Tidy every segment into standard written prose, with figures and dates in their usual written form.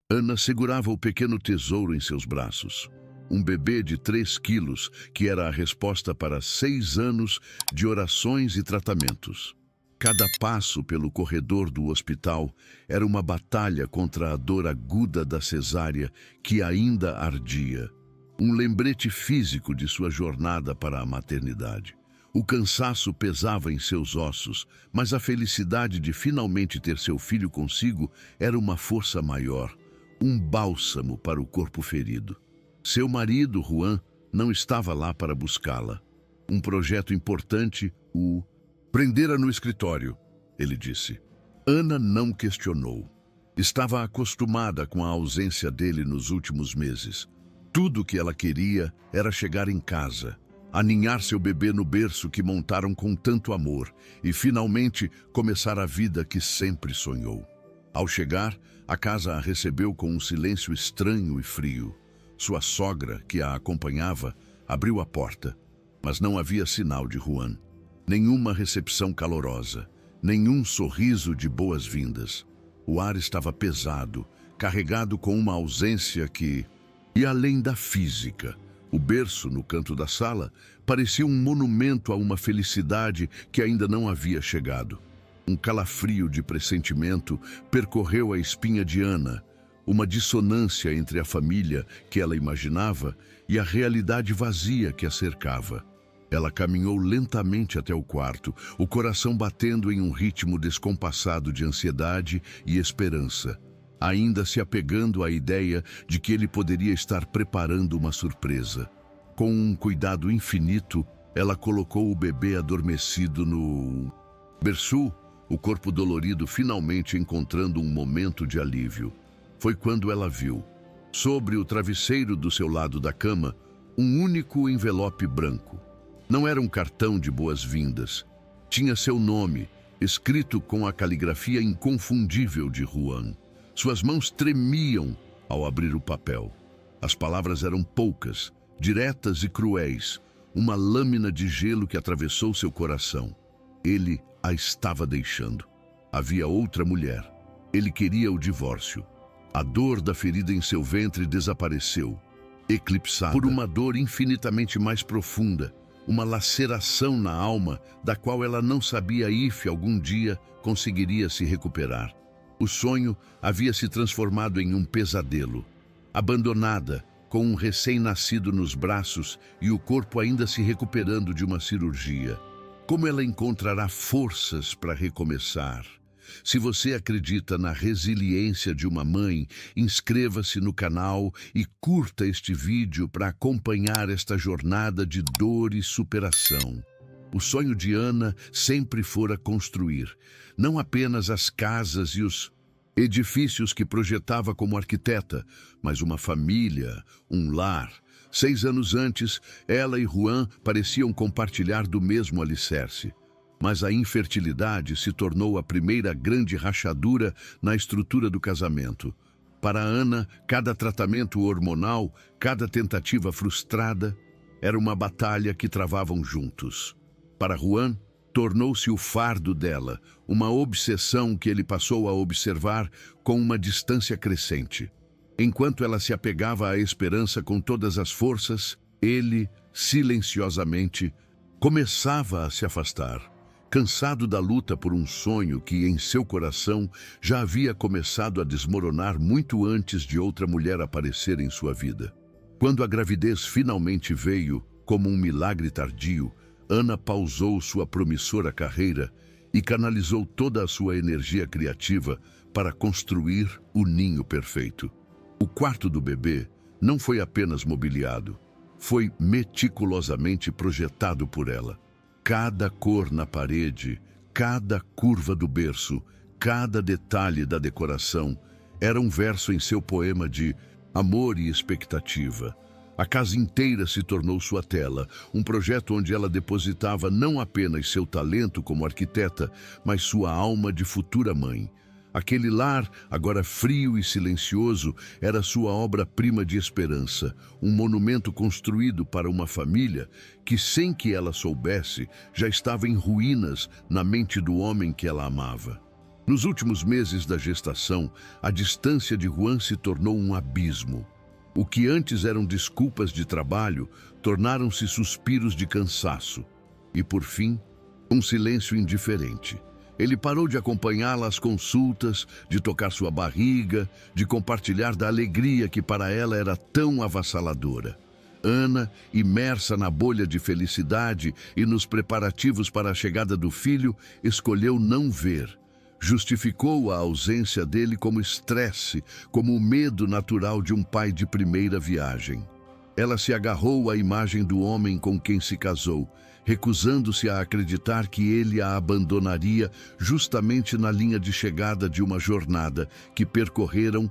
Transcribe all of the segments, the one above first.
Ana segurava o pequeno tesouro em seus braços. Um bebê de 3 quilos, que era a resposta para 6 anos de orações e tratamentos. Cada passo pelo corredor do hospital era uma batalha contra a dor aguda da cesárea que ainda ardia. Um lembrete físico de sua jornada para a maternidade. O cansaço pesava em seus ossos, mas a felicidade de finalmente ter seu filho consigo era uma força maior, um bálsamo para o corpo ferido. Seu marido, Juan, não estava lá para buscá-la. Um projeto importante o prendera no escritório, ele disse. Ana não questionou. Estava acostumada com a ausência dele nos últimos meses. Tudo o que ela queria era chegar em casa, aninhar seu bebê no berço que montaram com tanto amor e, finalmente, começar a vida que sempre sonhou. Ao chegar, a casa a recebeu com um silêncio estranho e frio. Sua sogra, que a acompanhava, abriu a porta, mas não havia sinal de Juan. Nenhuma recepção calorosa, nenhum sorriso de boas-vindas. O ar estava pesado, carregado com uma ausência que... E além da física, o berço no canto da sala parecia um monumento a uma felicidade que ainda não havia chegado. Um calafrio de pressentimento percorreu a espinha de Ana, uma dissonância entre a família que ela imaginava e a realidade vazia que a cercava. Ela caminhou lentamente até o quarto, o coração batendo em um ritmo descompassado de ansiedade e esperança, ainda se apegando à ideia de que ele poderia estar preparando uma surpresa. Com um cuidado infinito, ela colocou o bebê adormecido no berço, o corpo dolorido finalmente encontrando um momento de alívio. Foi quando ela viu, sobre o travesseiro do seu lado da cama, um único envelope branco. Não era um cartão de boas-vindas. Tinha seu nome, escrito com a caligrafia inconfundível de Juan. Suas mãos tremiam ao abrir o papel. As palavras eram poucas, diretas e cruéis, uma lâmina de gelo que atravessou seu coração. Ele a estava deixando. Havia outra mulher. Ele queria o divórcio. A dor da ferida em seu ventre desapareceu, eclipsada por uma dor infinitamente mais profunda, uma laceração na alma da qual ela não sabia se algum dia conseguiria se recuperar. O sonho havia se transformado em um pesadelo. Abandonada, com um recém-nascido nos braços e o corpo ainda se recuperando de uma cirurgia. Como ela encontrará forças para recomeçar? Se você acredita na resiliência de uma mãe, inscreva-se no canal e curta este vídeo para acompanhar esta jornada de dor e superação. O sonho de Ana sempre fora construir, não apenas as casas e os edifícios que projetava como arquiteta, mas uma família, um lar. 6 anos antes, ela e Juan pareciam compartilhar do mesmo alicerce. Mas a infertilidade se tornou a primeira grande rachadura na estrutura do casamento. Para Ana, cada tratamento hormonal, cada tentativa frustrada, era uma batalha que travavam juntos. Para Juan, tornou-se o fardo dela, uma obsessão que ele passou a observar com uma distância crescente. Enquanto ela se apegava à esperança com todas as forças, ele, silenciosamente, começava a se afastar. Cansado da luta por um sonho que, em seu coração, já havia começado a desmoronar muito antes de outra mulher aparecer em sua vida. Quando a gravidez finalmente veio, como um milagre tardio, Ana pausou sua promissora carreira e canalizou toda a sua energia criativa para construir o ninho perfeito. O quarto do bebê não foi apenas mobiliado, foi meticulosamente projetado por ela. Cada cor na parede, cada curva do berço, cada detalhe da decoração era um verso em seu poema de amor e expectativa. A casa inteira se tornou sua tela, um projeto onde ela depositava não apenas seu talento como arquiteta, mas sua alma de futura mãe. Aquele lar, agora frio e silencioso, era sua obra-prima de esperança, um monumento construído para uma família que, sem que ela soubesse, já estava em ruínas na mente do homem que ela amava. Nos últimos meses da gestação, a distância de Juan se tornou um abismo. O que antes eram desculpas de trabalho, tornaram-se suspiros de cansaço. E, por fim, um silêncio indiferente. Ele parou de acompanhá-la às consultas, de tocar sua barriga, de compartilhar da alegria que para ela era tão avassaladora. Ana, imersa na bolha de felicidade e nos preparativos para a chegada do filho, escolheu não ver. Justificou a ausência dele como estresse, como o medo natural de um pai de primeira viagem. Ela se agarrou à imagem do homem com quem se casou, recusando-se a acreditar que ele a abandonaria justamente na linha de chegada de uma jornada que percorreram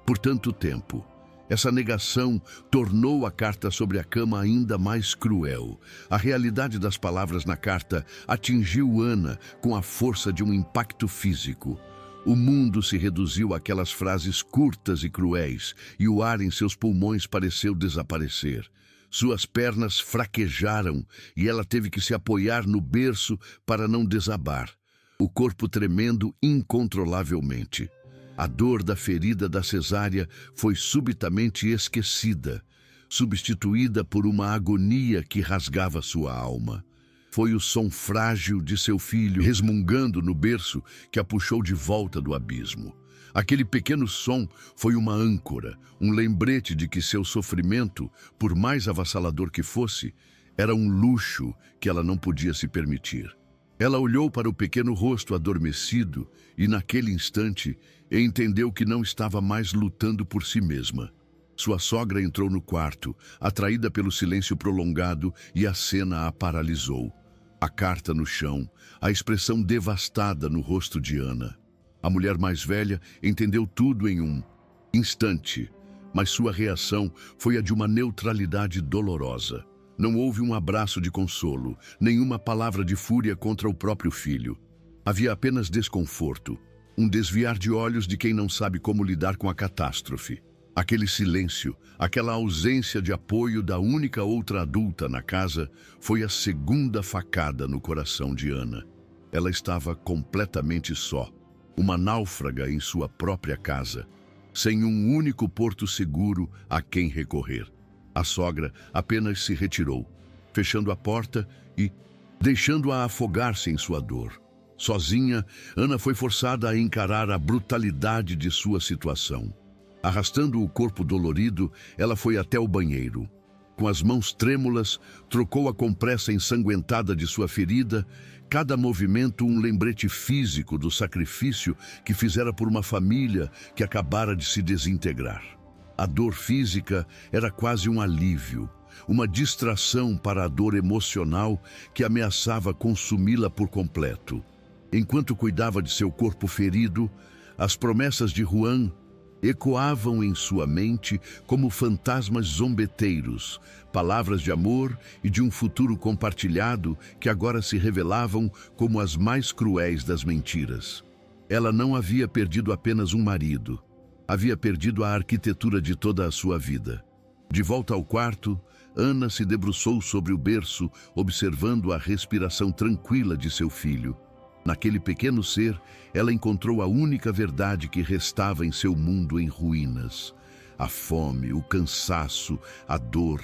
por tanto tempo. Essa negação tornou a carta sobre a cama ainda mais cruel. A realidade das palavras na carta atingiu Ana com a força de um impacto físico. O mundo se reduziu àquelas frases curtas e cruéis, e o ar em seus pulmões pareceu desaparecer. Suas pernas fraquejaram e ela teve que se apoiar no berço para não desabar, o corpo tremendo incontrolavelmente. A dor da ferida da cesárea foi subitamente esquecida, substituída por uma agonia que rasgava sua alma. Foi o som frágil de seu filho resmungando no berço que a puxou de volta do abismo. Aquele pequeno som foi uma âncora, um lembrete de que seu sofrimento, por mais avassalador que fosse, era um luxo que ela não podia se permitir. Ela olhou para o pequeno rosto adormecido e, naquele instante, entendeu que não estava mais lutando por si mesma. Sua sogra entrou no quarto, atraída pelo silêncio prolongado, e a cena a paralisou. A carta no chão, a expressão devastada no rosto de Ana. A mulher mais velha entendeu tudo em um instante, mas sua reação foi a de uma neutralidade dolorosa. Não houve um abraço de consolo, nenhuma palavra de fúria contra o próprio filho. Havia apenas desconforto, um desviar de olhos de quem não sabe como lidar com a catástrofe. Aquele silêncio, aquela ausência de apoio da única outra adulta na casa, foi a segunda facada no coração de Ana. Ela estava completamente só, uma náufraga em sua própria casa, sem um único porto seguro a quem recorrer. A sogra apenas se retirou, fechando a porta e deixando-a afogar-se em sua dor. Sozinha, Ana foi forçada a encarar a brutalidade de sua situação. Arrastando o corpo dolorido, ela foi até o banheiro. Com as mãos trêmulas, trocou a compressa ensanguentada de sua ferida, cada movimento um lembrete físico do sacrifício que fizera por uma família que acabara de se desintegrar. A dor física era quase um alívio, uma distração para a dor emocional que ameaçava consumi-la por completo. Enquanto cuidava de seu corpo ferido, as promessas de Juan ecoavam em sua mente como fantasmas zombeteiros, palavras de amor e de um futuro compartilhado que agora se revelavam como as mais cruéis das mentiras. Ela não havia perdido apenas um marido. Havia perdido a arquitetura de toda a sua vida. De volta ao quarto, Ana se debruçou sobre o berço, observando a respiração tranquila de seu filho. Naquele pequeno ser, ela encontrou a única verdade que restava em seu mundo em ruínas. A fome, o cansaço, a dor,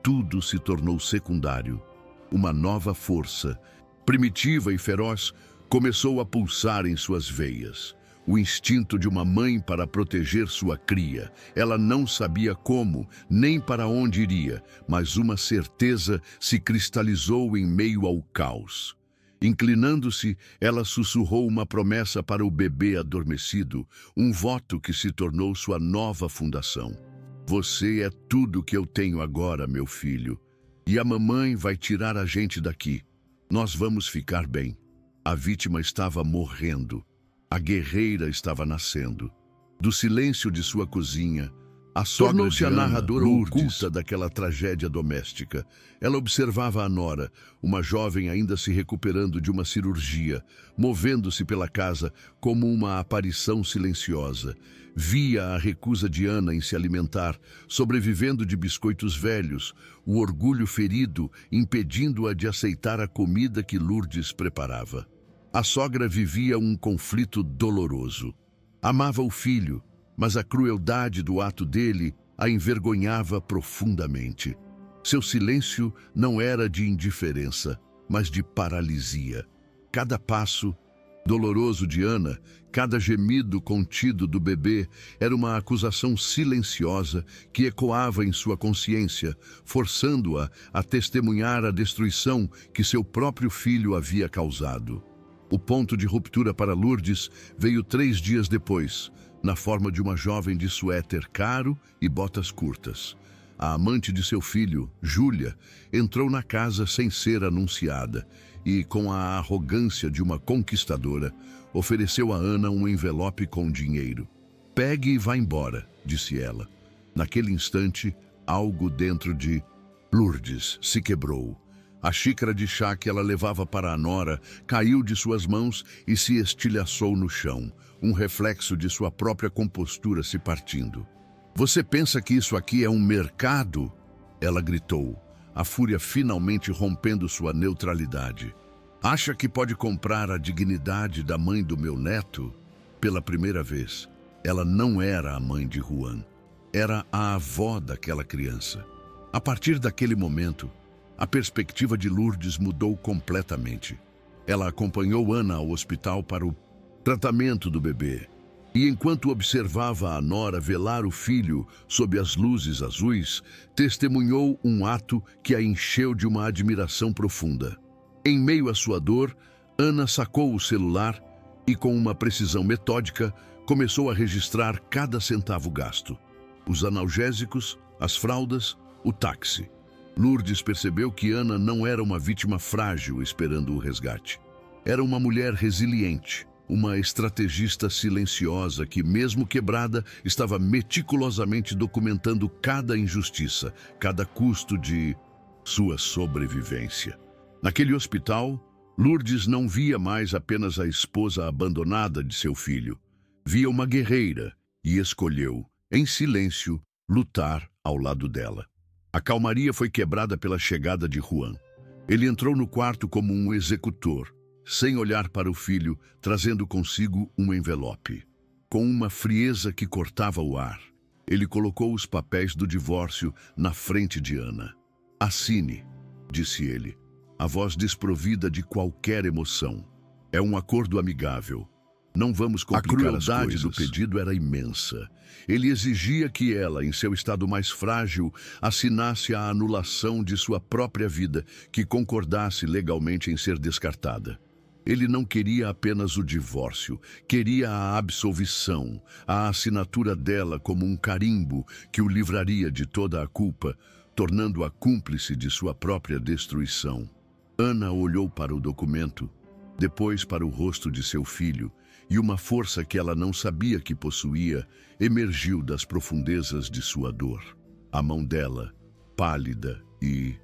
tudo se tornou secundário. Uma nova força, primitiva e feroz, começou a pulsar em suas veias. O instinto de uma mãe para proteger sua cria. Ela não sabia como, nem para onde iria, mas uma certeza se cristalizou em meio ao caos. Inclinando-se, ela sussurrou uma promessa para o bebê adormecido, um voto que se tornou sua nova fundação. Você é tudo que eu tenho agora, meu filho, e a mamãe vai tirar a gente daqui. Nós vamos ficar bem. A vítima estava morrendo. A guerreira estava nascendo. Do silêncio de sua cozinha, a sogra tornou-se a narradora oculta daquela tragédia doméstica. Ela observava a nora, uma jovem ainda se recuperando de uma cirurgia, movendo-se pela casa como uma aparição silenciosa. Via a recusa de Ana em se alimentar, sobrevivendo de biscoitos velhos, o orgulho ferido impedindo-a de aceitar a comida que Lourdes preparava. A sogra vivia um conflito doloroso. Amava o filho, mas a crueldade do ato dele a envergonhava profundamente. Seu silêncio não era de indiferença, mas de paralisia. Cada passo doloroso de Ana, cada gemido contido do bebê, era uma acusação silenciosa que ecoava em sua consciência, forçando-a a testemunhar a destruição que seu próprio filho havia causado. O ponto de ruptura para Lourdes veio 3 dias depois, na forma de uma jovem de suéter caro e botas curtas. A amante de seu filho, Júlia, entrou na casa sem ser anunciada e, com a arrogância de uma conquistadora, ofereceu a Ana um envelope com dinheiro. "Pegue e vá embora", disse ela. Naquele instante, algo dentro de Lourdes se quebrou. A xícara de chá que ela levava para a nora caiu de suas mãos e se estilhaçou no chão, um reflexo de sua própria compostura se partindo. "Você pensa que isso aqui é um mercado?" Ela gritou, a fúria finalmente rompendo sua neutralidade. "Acha que pode comprar a dignidade da mãe do meu neto?" Pela primeira vez, ela não era a mãe de Juan. Era a avó daquela criança. A partir daquele momento, a perspectiva de Lourdes mudou completamente. Ela acompanhou Ana ao hospital para o tratamento do bebê. E enquanto observava a nora velar o filho sob as luzes azuis, testemunhou um ato que a encheu de uma admiração profunda. Em meio à sua dor, Ana sacou o celular e, com uma precisão metódica, começou a registrar cada centavo gasto. Os analgésicos, as fraldas, o táxi. Lourdes percebeu que Ana não era uma vítima frágil esperando o resgate. Era uma mulher resiliente, uma estrategista silenciosa que, mesmo quebrada, estava meticulosamente documentando cada injustiça, cada custo de sua sobrevivência. Naquele hospital, Lourdes não via mais apenas a esposa abandonada de seu filho. Via uma guerreira e escolheu, em silêncio, lutar ao lado dela. A calmaria foi quebrada pela chegada de Juan. Ele entrou no quarto como um executor, sem olhar para o filho, trazendo consigo um envelope. Com uma frieza que cortava o ar, ele colocou os papéis do divórcio na frente de Ana. "Assine", disse ele, a voz desprovida de qualquer emoção. "É um acordo amigável. Não vamos complicar as coisas." A crueldade do pedido era imensa. Ele exigia que ela, em seu estado mais frágil, assinasse a anulação de sua própria vida, que concordasse legalmente em ser descartada. Ele não queria apenas o divórcio, queria a absolvição, a assinatura dela como um carimbo que o livraria de toda a culpa, tornando-a cúmplice de sua própria destruição. Ana olhou para o documento, depois para o rosto de seu filho, e uma força que ela não sabia que possuía emergiu das profundezas de sua dor. A mão dela, pálida e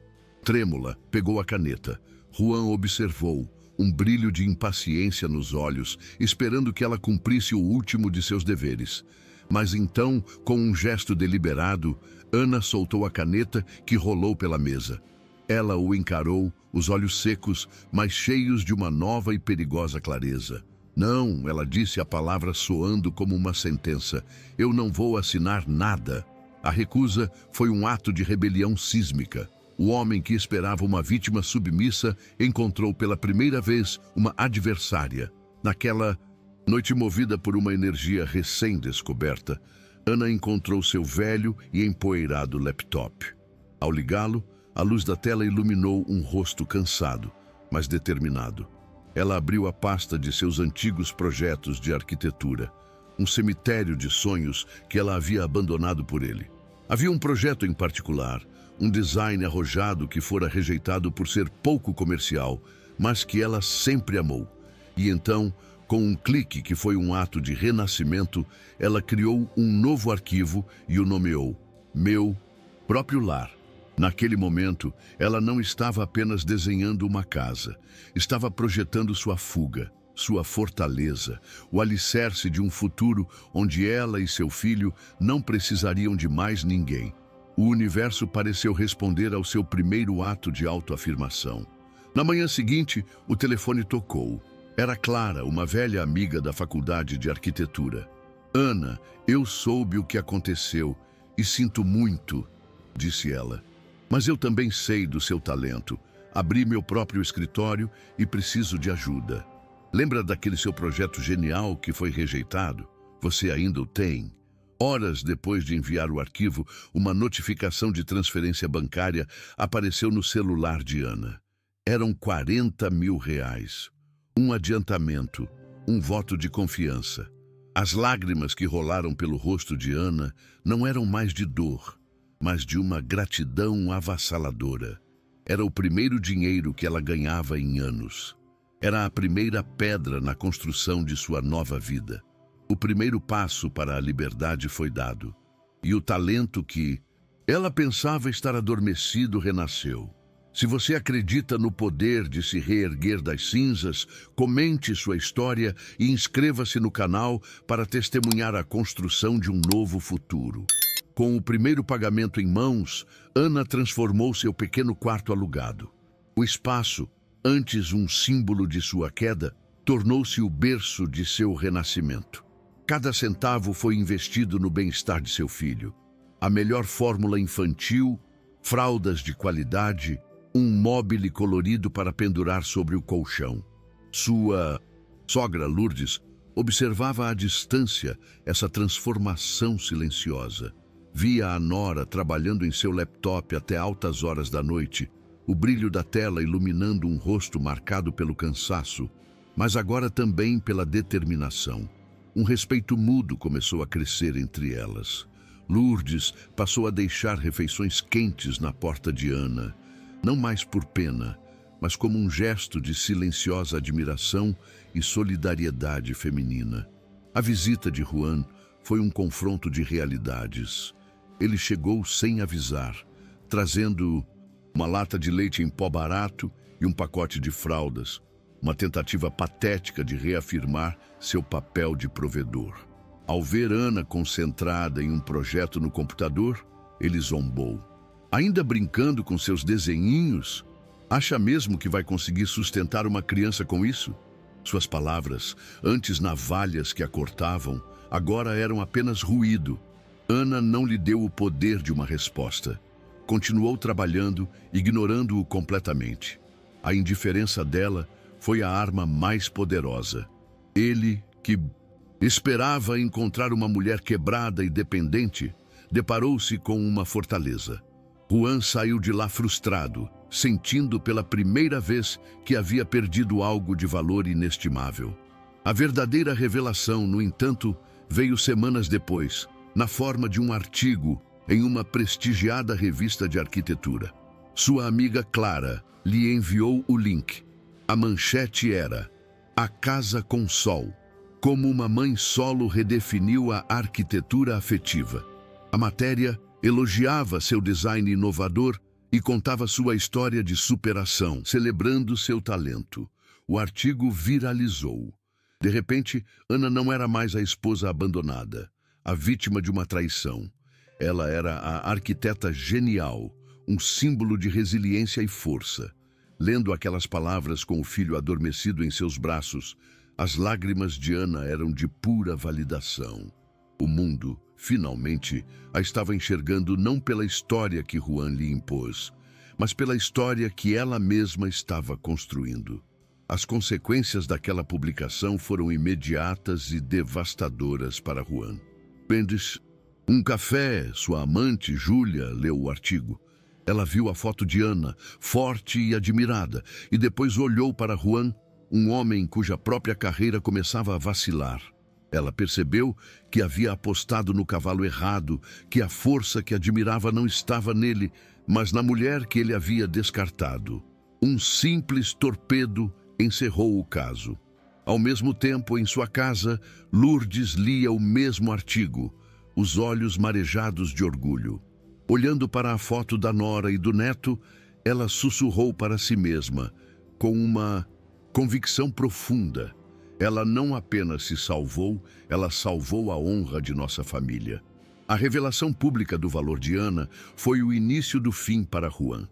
trêmula, pegou a caneta. Juan observou, um brilho de impaciência nos olhos, esperando que ela cumprisse o último de seus deveres. Mas então, com um gesto deliberado, Ana soltou a caneta que rolou pela mesa. Ela o encarou, os olhos secos, mas cheios de uma nova e perigosa clareza. "Não", ela disse, a palavra soando como uma sentença. "Eu não vou assinar nada." A recusa foi um ato de rebelião sísmica. O homem que esperava uma vítima submissa encontrou pela primeira vez uma adversária. Naquela noite movida por uma energia recém-descoberta, Ana encontrou seu velho e empoeirado laptop. Ao ligá-lo, a luz da tela iluminou um rosto cansado, mas determinado. Ela abriu a pasta de seus antigos projetos de arquitetura, um cemitério de sonhos que ela havia abandonado por ele. Havia um projeto em particular, um design arrojado que fora rejeitado por ser pouco comercial, mas que ela sempre amou. E então, com um clique que foi um ato de renascimento, ela criou um novo arquivo e o nomeou Meu Próprio Lar. Naquele momento, ela não estava apenas desenhando uma casa, estava projetando sua fuga, sua fortaleza, o alicerce de um futuro onde ela e seu filho não precisariam de mais ninguém. O universo pareceu responder ao seu primeiro ato de autoafirmação. Na manhã seguinte, o telefone tocou. Era Clara, uma velha amiga da faculdade de arquitetura. Ana, eu soube o que aconteceu e sinto muito, disse ela. Mas eu também sei do seu talento. Abri meu próprio escritório e preciso de ajuda. Lembra daquele seu projeto genial que foi rejeitado? Você ainda o tem? Horas depois de enviar o arquivo, uma notificação de transferência bancária apareceu no celular de Ana. Eram 40 mil reais. Um adiantamento, um voto de confiança. As lágrimas que rolaram pelo rosto de Ana não eram mais de dor, mas de uma gratidão avassaladora. Era o primeiro dinheiro que ela ganhava em anos. Era a primeira pedra na construção de sua nova vida. O primeiro passo para a liberdade foi dado. E o talento que ela pensava estar adormecido renasceu. Se você acredita no poder de se reerguer das cinzas, comente sua história e inscreva-se no canal para testemunhar a construção de um novo futuro. Com o primeiro pagamento em mãos, Ana transformou seu pequeno quarto alugado. O espaço, antes um símbolo de sua queda, tornou-se o berço de seu renascimento. Cada centavo foi investido no bem-estar de seu filho. A melhor fórmula infantil, fraldas de qualidade, um móbile colorido para pendurar sobre o colchão. Sua sogra Lourdes observava à distância essa transformação silenciosa. Via a nora trabalhando em seu laptop até altas horas da noite, o brilho da tela iluminando um rosto marcado pelo cansaço, mas agora também pela determinação. Um respeito mudo começou a crescer entre elas. Lourdes passou a deixar refeições quentes na porta de Ana, não mais por pena, mas como um gesto de silenciosa admiração e solidariedade feminina. A visita de Juan foi um confronto de realidades. Ele chegou sem avisar, trazendo uma lata de leite em pó barato e um pacote de fraldas, uma tentativa patética de reafirmar seu papel de provedor. Ao ver Ana concentrada em um projeto no computador, ele zombou. Ainda brincando com seus desenhinhos? Acha mesmo que vai conseguir sustentar uma criança com isso? Suas palavras, antes navalhas que a cortavam, agora eram apenas ruído. Ana não lhe deu o poder de uma resposta. Continuou trabalhando, ignorando-o completamente. A indiferença dela foi a arma mais poderosa. Ele, que esperava encontrar uma mulher quebrada e dependente, deparou-se com uma fortaleza. Juan saiu de lá frustrado, sentindo pela primeira vez que havia perdido algo de valor inestimável. A verdadeira revelação, no entanto, veio semanas depois, na forma de um artigo em uma prestigiada revista de arquitetura. Sua amiga Clara lhe enviou o link. A manchete era: A Casa com Sol. Como uma mãe solo redefiniu a arquitetura afetiva. A matéria elogiava seu design inovador e contava sua história de superação, celebrando seu talento. O artigo viralizou. De repente, Ana não era mais a esposa abandonada, a vítima de uma traição. Ela era a arquiteta genial, um símbolo de resiliência e força. Lendo aquelas palavras com o filho adormecido em seus braços, as lágrimas de Ana eram de pura validação. O mundo, finalmente, a estava enxergando não pela história que Juan lhe impôs, mas pela história que ela mesma estava construindo. As consequências daquela publicação foram imediatas e devastadoras para Juan. Pendes um café, sua amante, Júlia, leu o artigo. Ela viu a foto de Ana, forte e admirada, e depois olhou para Juan, um homem cuja própria carreira começava a vacilar. Ela percebeu que havia apostado no cavalo errado, que a força que admirava não estava nele, mas na mulher que ele havia descartado. Um simples torpedo encerrou o caso. Ao mesmo tempo, em sua casa, Lourdes lia o mesmo artigo, os olhos marejados de orgulho. Olhando para a foto da nora e do neto, ela sussurrou para si mesma, com uma convicção profunda. Ela não apenas se salvou, ela salvou a honra de nossa família. A revelação pública do valor de Ana foi o início do fim para Juan.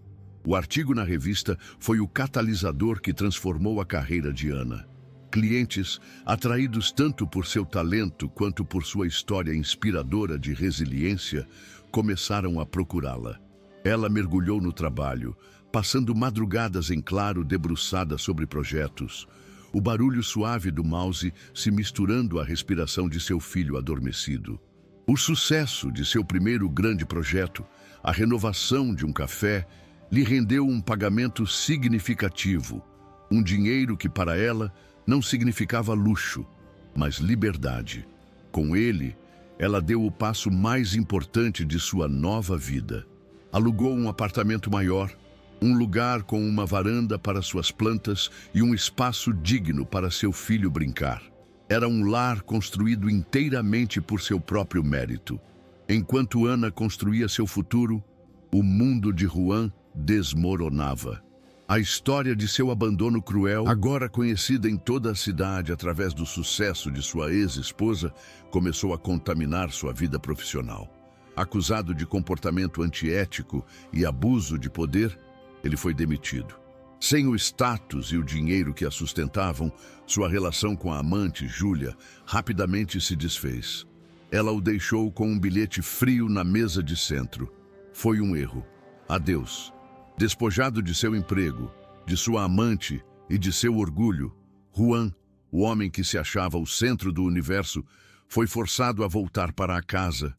O artigo na revista foi o catalisador que transformou a carreira de Ana. clientes, atraídos tanto por seu talento quanto por sua história inspiradora de resiliência, começaram a procurá-la. Ela mergulhou no trabalho, passando madrugadas em claro debruçada sobre projetos, o barulho suave do mouse se misturando à respiração de seu filho adormecido. O sucesso de seu primeiro grande projeto, a renovação de um café, lhe rendeu um pagamento significativo, um dinheiro que para ela não significava luxo, mas liberdade. Com ele, ela deu o passo mais importante de sua nova vida. Alugou um apartamento maior, um lugar com uma varanda para suas plantas e um espaço digno para seu filho brincar. Era um lar construído inteiramente por seu próprio mérito. Enquanto Ana construía seu futuro, o mundo de Juan desmoronava. A história de seu abandono cruel, agora conhecida em toda a cidade através do sucesso de sua ex-esposa, começou a contaminar sua vida profissional. Acusado de comportamento antiético e abuso de poder, ele foi demitido. Sem o status e o dinheiro que a sustentavam, sua relação com a amante, Júlia, rapidamente se desfez. Ela o deixou com um bilhete frio na mesa de centro. Foi um erro. Adeus. Despojado de seu emprego, de sua amante e de seu orgulho, Juan, o homem que se achava o centro do universo, foi forçado a voltar para a casa.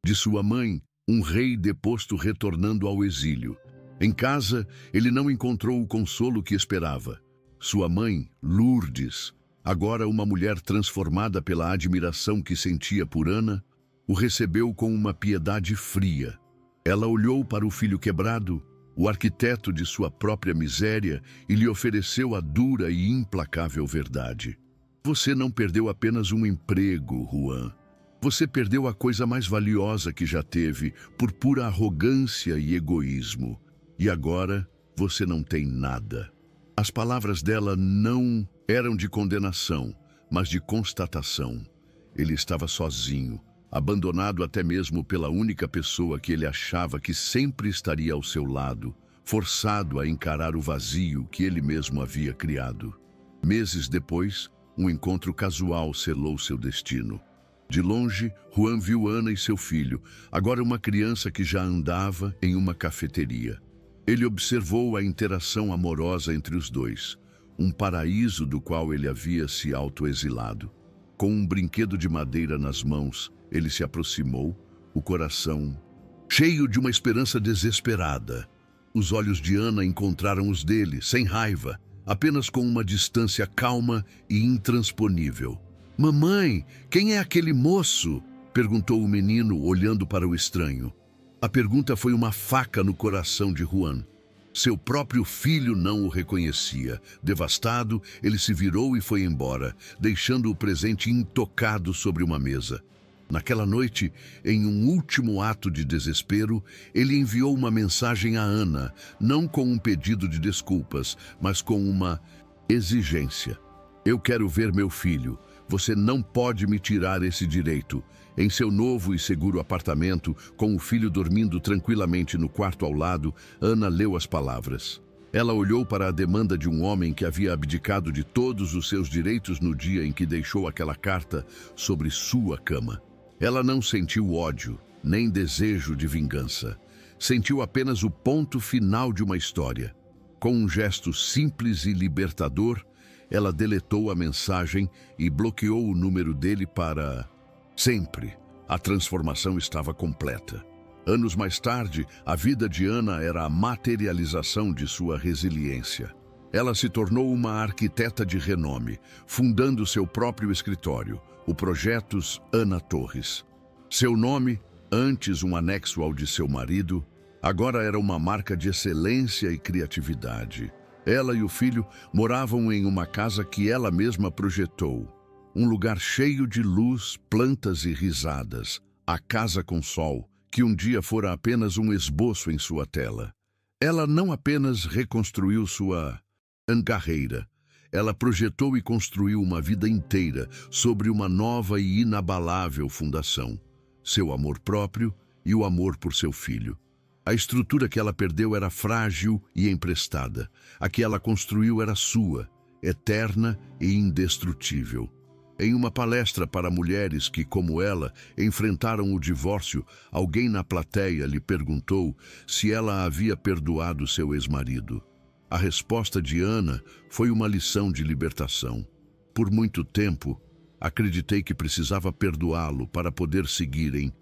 De sua mãe, um rei deposto retornando ao exílio. Em casa, ele não encontrou o consolo que esperava. Sua mãe, Lourdes, agora uma mulher transformada pela admiração que sentia por Ana, o recebeu com uma piedade fria. Ela olhou para o filho quebrado, o arquiteto de sua própria miséria, e lhe ofereceu a dura e implacável verdade. Você não perdeu apenas um emprego, Juan. Você perdeu a coisa mais valiosa que já teve por pura arrogância e egoísmo. E agora você não tem nada. As palavras dela não eram de condenação, mas de constatação. Ele estava sozinho, abandonado até mesmo pela única pessoa que ele achava que sempre estaria ao seu lado, forçado a encarar o vazio que ele mesmo havia criado. Meses depois, um encontro casual selou seu destino. De longe, Juan viu Ana e seu filho, agora uma criança que já andava em uma cafeteria. Ele observou a interação amorosa entre os dois, um paraíso do qual ele havia se autoexilado. Com um brinquedo de madeira nas mãos, ele se aproximou, o coração cheio de uma esperança desesperada. Os olhos de Ana encontraram os dele, sem raiva, apenas com uma distância calma e intransponível. "Mamãe, quem é aquele moço?" perguntou o menino, olhando para o estranho. A pergunta foi uma faca no coração de Juan. Seu próprio filho não o reconhecia. Devastado, ele se virou e foi embora, deixando o presente intocado sobre uma mesa. Naquela noite, em um último ato de desespero, ele enviou uma mensagem a Ana, não com um pedido de desculpas, mas com uma exigência. "Eu quero ver meu filho. Você não pode me tirar esse direito." Em seu novo e seguro apartamento, com o filho dormindo tranquilamente no quarto ao lado, Ana leu as palavras. Ela olhou para a demanda de um homem que havia abdicado de todos os seus direitos no dia em que deixou aquela carta sobre sua cama. Ela não sentiu ódio, nem desejo de vingança. Sentiu apenas o ponto final de uma história. Com um gesto simples e libertador, ela deletou a mensagem e bloqueou o número dele para sempre. A transformação estava completa. Anos mais tarde, a vida de Ana era a materialização de sua resiliência. Ela se tornou uma arquiteta de renome, fundando seu próprio escritório, o Projetos Ana Torres. Seu nome, antes um anexo ao de seu marido, agora era uma marca de excelência e criatividade. Ela e o filho moravam em uma casa que ela mesma projetou. Um lugar cheio de luz, plantas e risadas. A casa com sol, que um dia fora apenas um esboço em sua tela. Ela não apenas reconstruiu sua carreira, ela projetou e construiu uma vida inteira sobre uma nova e inabalável fundação. Seu amor próprio e o amor por seu filho. A estrutura que ela perdeu era frágil e emprestada. A que ela construiu era sua, eterna e indestrutível. Em uma palestra para mulheres que, como ela, enfrentaram o divórcio, alguém na plateia lhe perguntou se ela havia perdoado seu ex-marido. A resposta de Ana foi uma lição de libertação. Por muito tempo, acreditei que precisava perdoá-lo para poder seguir em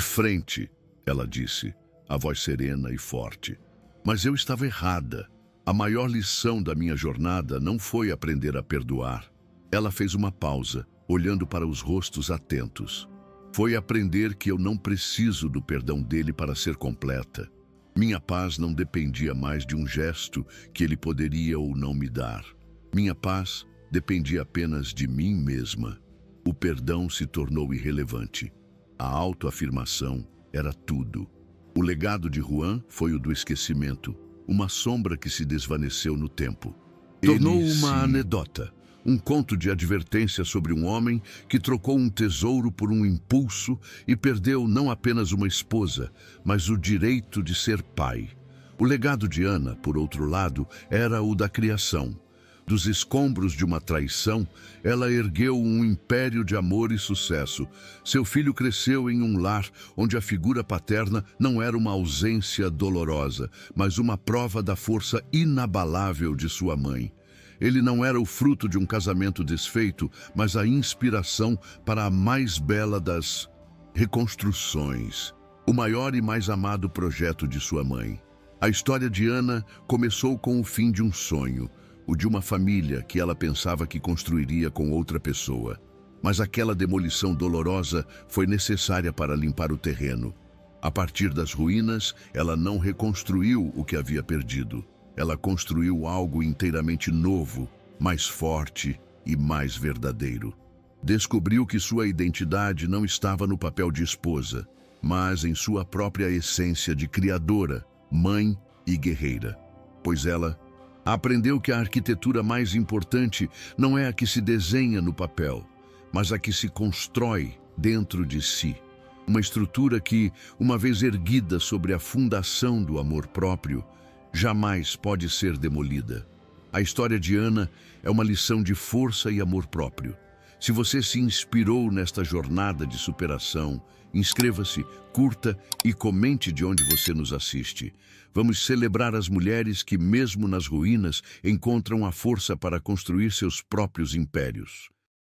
frente, ela disse, a voz serena e forte. Mas eu estava errada. A maior lição da minha jornada não foi aprender a perdoar. Ela fez uma pausa, olhando para os rostos atentos. Foi aprender que eu não preciso do perdão dele para ser completa. Minha paz não dependia mais de um gesto que ele poderia ou não me dar. Minha paz dependia apenas de mim mesma. O perdão se tornou irrelevante. A autoafirmação era tudo. O legado de Juan foi o do esquecimento, uma sombra que se desvaneceu no tempo. Tornou uma anedota, um conto de advertência sobre um homem que trocou um tesouro por um impulso e perdeu não apenas uma esposa, mas o direito de ser pai. O legado de Ana, por outro lado, era o da criação. Dos escombros de uma traição, ela ergueu um império de amor e sucesso. Seu filho cresceu em um lar onde a figura paterna não era uma ausência dolorosa, mas uma prova da força inabalável de sua mãe. Ele não era o fruto de um casamento desfeito, mas a inspiração para a mais bela das reconstruções. O maior e mais amado projeto de sua mãe. A história de Ana começou com o fim de um sonho, o de uma família que ela pensava que construiria com outra pessoa. Mas aquela demolição dolorosa foi necessária para limpar o terreno. A partir das ruínas, ela não reconstruiu o que havia perdido. Ela construiu algo inteiramente novo, mais forte e mais verdadeiro. Descobriu que sua identidade não estava no papel de esposa, mas em sua própria essência de criadora, mãe e guerreira. Pois ela aprendeu que a arquitetura mais importante não é a que se desenha no papel, mas a que se constrói dentro de si. Uma estrutura que, uma vez erguida sobre a fundação do amor próprio, jamais pode ser demolida. A história de Ana é uma lição de força e amor próprio. Se você se inspirou nesta jornada de superação, inscreva-se, curta e comente de onde você nos assiste. Vamos celebrar as mulheres que, mesmo nas ruínas, encontram a força para construir seus próprios impérios.